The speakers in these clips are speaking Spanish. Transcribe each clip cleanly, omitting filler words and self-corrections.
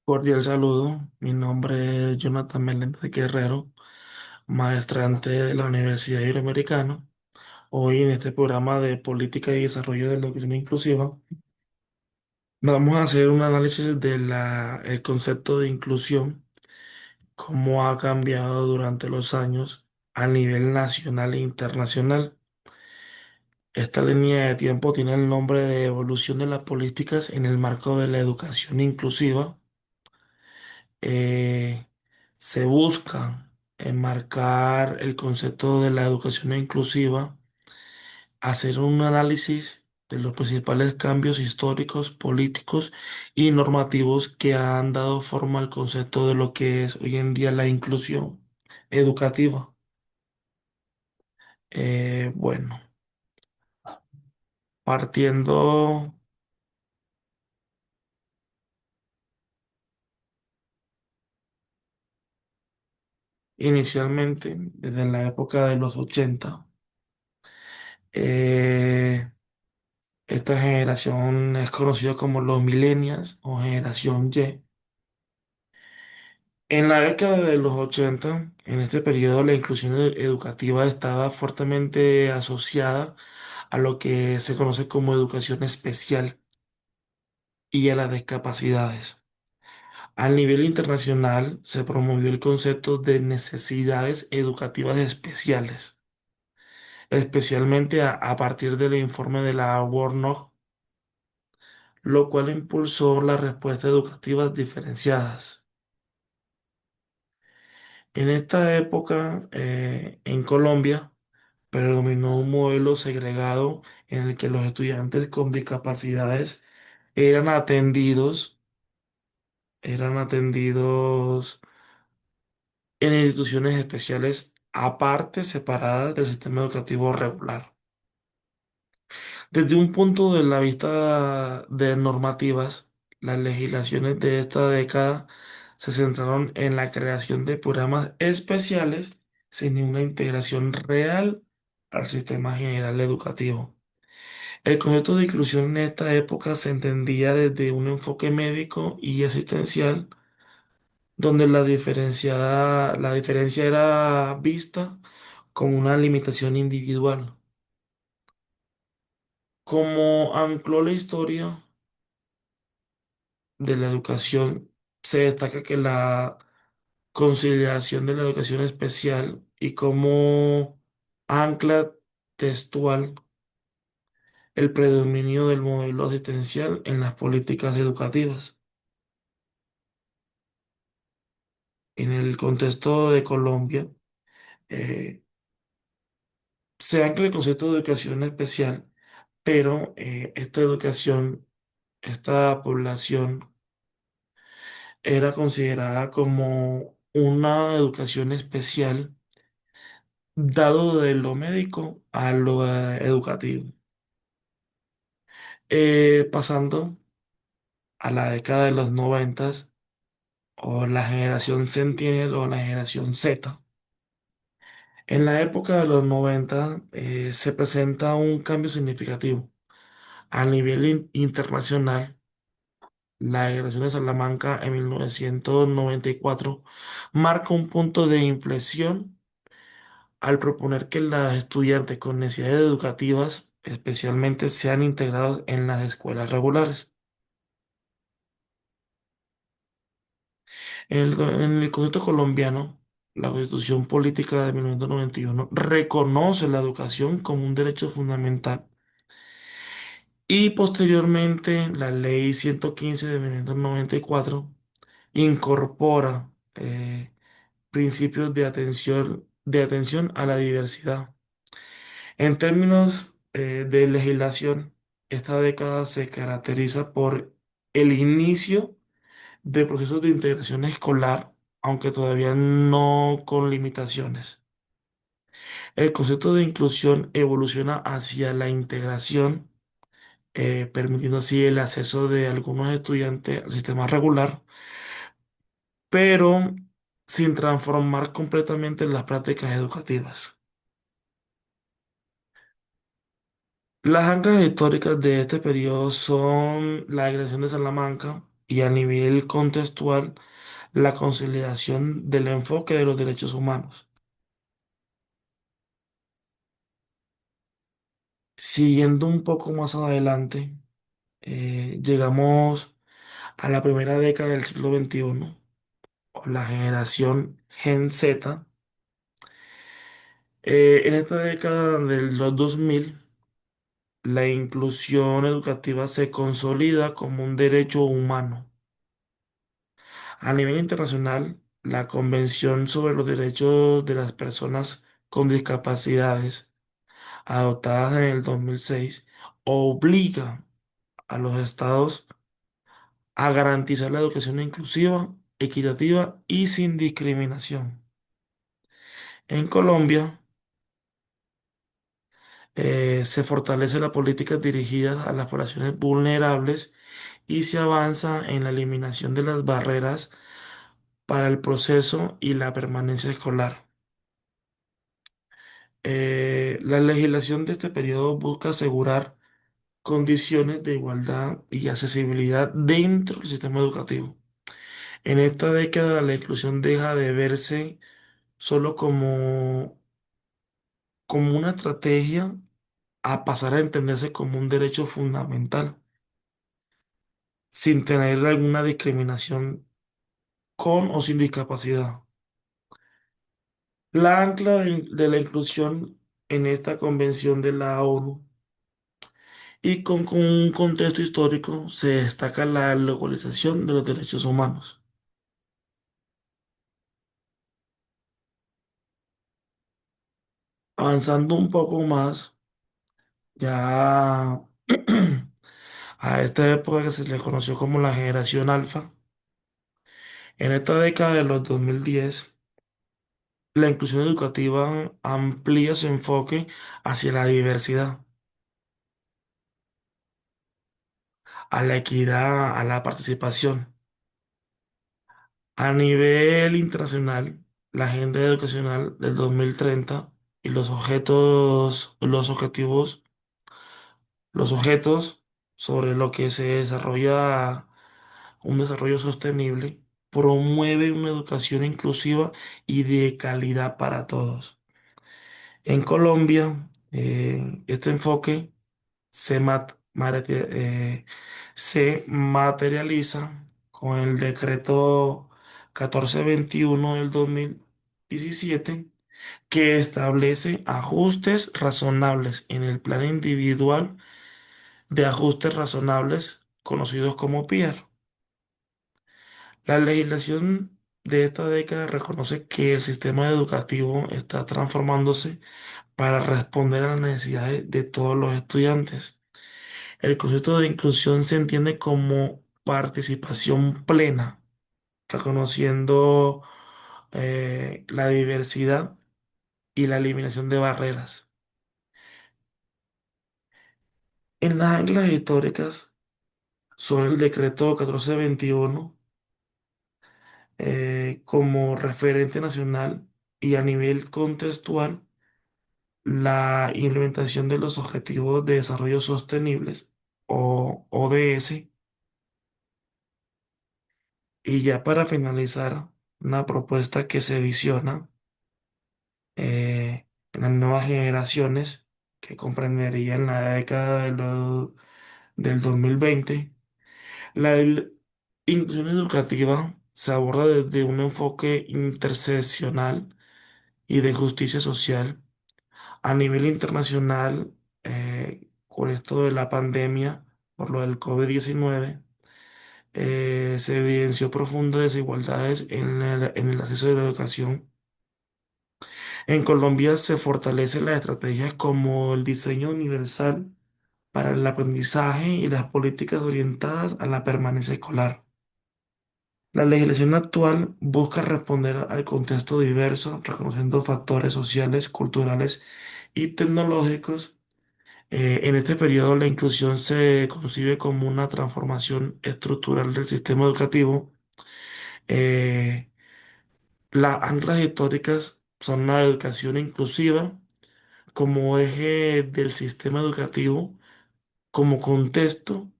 Cordial saludo, mi nombre es Jonathan Meléndez Guerrero, maestrante de la Universidad Iberoamericana. Hoy en este programa de Política y Desarrollo de la Educación Inclusiva vamos a hacer un análisis el concepto de inclusión, cómo ha cambiado durante los años a nivel nacional e internacional. Esta línea de tiempo tiene el nombre de Evolución de las políticas en el marco de la educación inclusiva. eh, Se busca enmarcar el concepto de la educación inclusiva, hacer un análisis de los principales cambios históricos, políticos y normativos que han dado forma al concepto de lo que es hoy en día la inclusión educativa. Bueno, partiendo inicialmente desde la época de los 80. eh, Esta generación es conocida como los millennials o generación Y. En la década de los 80, en este periodo, la inclusión educativa estaba fuertemente asociada a lo que se conoce como educación especial y a las discapacidades. A nivel internacional, se promovió el concepto de necesidades educativas especiales, especialmente a partir del informe de la Warnock, lo cual impulsó las respuestas educativas diferenciadas. En esta época, en Colombia, predominó un modelo segregado en el que los estudiantes con discapacidades eran atendidos, eran atendidos en instituciones especiales aparte, separadas del sistema educativo regular. Desde un punto de la vista de normativas, las legislaciones de esta década se centraron en la creación de programas especiales sin una integración real al sistema general educativo. El concepto de inclusión en esta época se entendía desde un enfoque médico y asistencial, donde la diferencia era vista como una limitación individual. Como ancló la historia de la educación, se destaca que la conciliación de la educación especial y como ancla textual el predominio del modelo asistencial en las políticas educativas. En el contexto de Colombia, eh, se ancla el concepto de educación especial, pero esta educación, esta población era considerada como una educación especial dado de lo médico a lo educativo. Pasando a la década de los noventas o la generación Centennial o la generación Z. En la época de los 90 se presenta un cambio significativo. A nivel internacional, la Declaración de Salamanca en 1994 marca un punto de inflexión al proponer que los estudiantes con necesidades educativas especialmente sean integrados en las escuelas regulares. En el contexto colombiano, la Constitución Política de 1991 reconoce la educación como un derecho fundamental y posteriormente la Ley 115 de 1994 incorpora principios de atención a la diversidad. En términos de legislación, esta década se caracteriza por el inicio de procesos de integración escolar, aunque todavía no con limitaciones. El concepto de inclusión evoluciona hacia la integración, permitiendo así el acceso de algunos estudiantes al sistema regular, pero sin transformar completamente las prácticas educativas. Las anclas históricas de este periodo son la Declaración de Salamanca, y a nivel contextual la consolidación del enfoque de los derechos humanos. Siguiendo un poco más adelante, llegamos a la primera década del siglo XXI, o la generación Gen Z. En esta década de los 2000, la inclusión educativa se consolida como un derecho humano. A nivel internacional, la Convención sobre los Derechos de las Personas con Discapacidades, adoptada en el 2006, obliga a los estados a garantizar la educación inclusiva, equitativa y sin discriminación. En Colombia, se fortalece la política dirigida a las poblaciones vulnerables y se avanza en la eliminación de las barreras para el proceso y la permanencia escolar. La legislación de este periodo busca asegurar condiciones de igualdad y accesibilidad dentro del sistema educativo. En esta década la inclusión deja de verse solo como una estrategia a pasar a entenderse como un derecho fundamental, sin tener alguna discriminación con o sin discapacidad. La ancla de la inclusión en esta convención de la ONU y con un contexto histórico se destaca la globalización de los derechos humanos. Avanzando un poco más, ya a esta época que se le conoció como la generación alfa, en esta década de los 2010, la inclusión educativa amplía su enfoque hacia la diversidad, a la equidad, a la participación. A nivel internacional, la Agenda Educacional del 2030 y los objetos sobre lo que se desarrolla un desarrollo sostenible, promueve una educación inclusiva y de calidad para todos. En Colombia, este enfoque se materializa con el decreto 1421 del 2017, que establece ajustes razonables en el plan individual de ajustes razonables, conocidos como PIAR. La legislación de esta década reconoce que el sistema educativo está transformándose para responder a las necesidades de todos los estudiantes. El concepto de inclusión se entiende como participación plena, reconociendo la diversidad y la eliminación de barreras. En las anclas históricas, sobre el decreto 1421 como referente nacional y a nivel contextual, la implementación de los Objetivos de Desarrollo Sostenibles o ODS. Y ya para finalizar, una propuesta que se visiona en las nuevas generaciones, que comprendería en la década del 2020. Inclusión educativa se aborda desde un enfoque interseccional y de justicia social a nivel internacional, con esto de la pandemia, por lo del COVID-19. Se evidenció profundas desigualdades en el acceso a la educación. En Colombia se fortalecen las estrategias como el diseño universal para el aprendizaje y las políticas orientadas a la permanencia escolar. La legislación actual busca responder al contexto diverso, reconociendo factores sociales, culturales y tecnológicos. En este periodo, la inclusión se concibe como una transformación estructural del sistema educativo. Eh, las anclas históricas son la educación inclusiva como eje del sistema educativo, como contexto,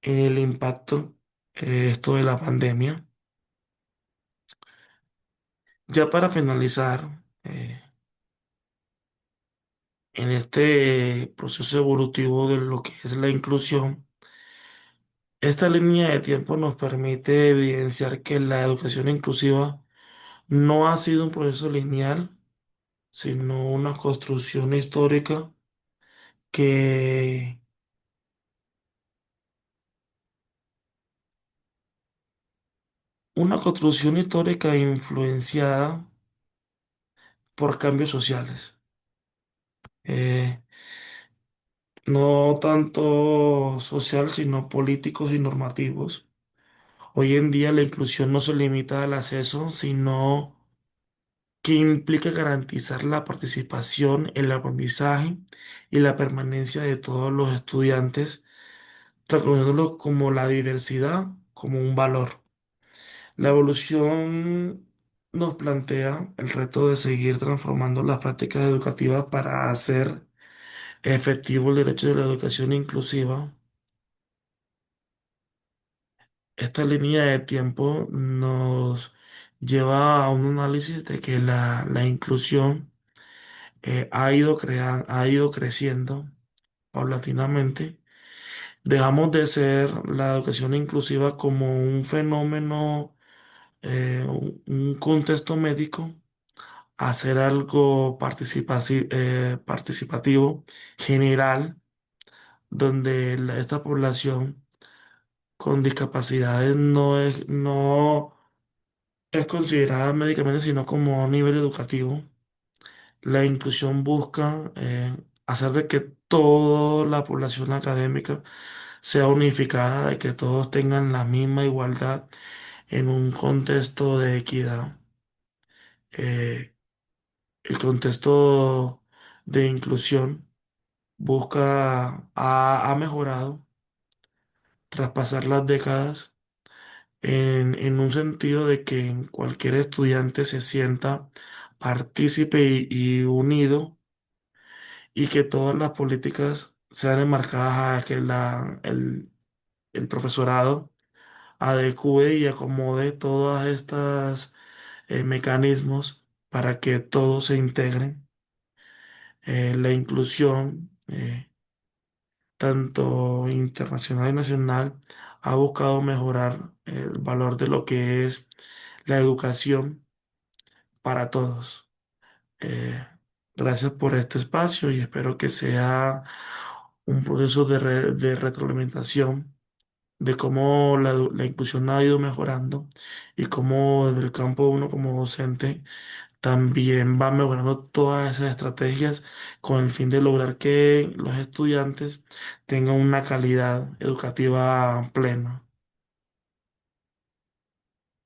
el impacto esto de la pandemia. Ya para finalizar, en este proceso evolutivo de lo que es la inclusión, esta línea de tiempo nos permite evidenciar que la educación inclusiva no ha sido un proceso lineal, sino una construcción histórica que, una construcción histórica influenciada por cambios sociales. Eh, no tanto social, sino políticos y normativos. Hoy en día la inclusión no se limita al acceso, sino que implica garantizar la participación, el aprendizaje y la permanencia de todos los estudiantes, reconociéndolo como la diversidad, como un valor. La evolución nos plantea el reto de seguir transformando las prácticas educativas para hacer efectivo el derecho de la educación inclusiva. Esta línea de tiempo nos lleva a un análisis de que la inclusión ha ido creciendo paulatinamente. Dejamos de ser la educación inclusiva como un fenómeno, un contexto médico, a ser algo participativo, general, donde esta población con discapacidades no es considerada médicamente, sino como a un nivel educativo. La inclusión busca hacer de que toda la población académica sea unificada, de que todos tengan la misma igualdad en un contexto de equidad. Eh, el contexto de inclusión ha mejorado tras pasar las décadas en un sentido de que cualquier estudiante se sienta partícipe y unido, y que todas las políticas sean enmarcadas a que el profesorado adecue y acomode todas estas mecanismos para que todos se integren. La inclusión, tanto internacional y nacional, ha buscado mejorar el valor de lo que es la educación para todos. Eh, Gracias por este espacio y espero que sea un proceso de retroalimentación de cómo la inclusión ha ido mejorando y cómo desde el campo uno como docente también va mejorando todas esas estrategias con el fin de lograr que los estudiantes tengan una calidad educativa plena.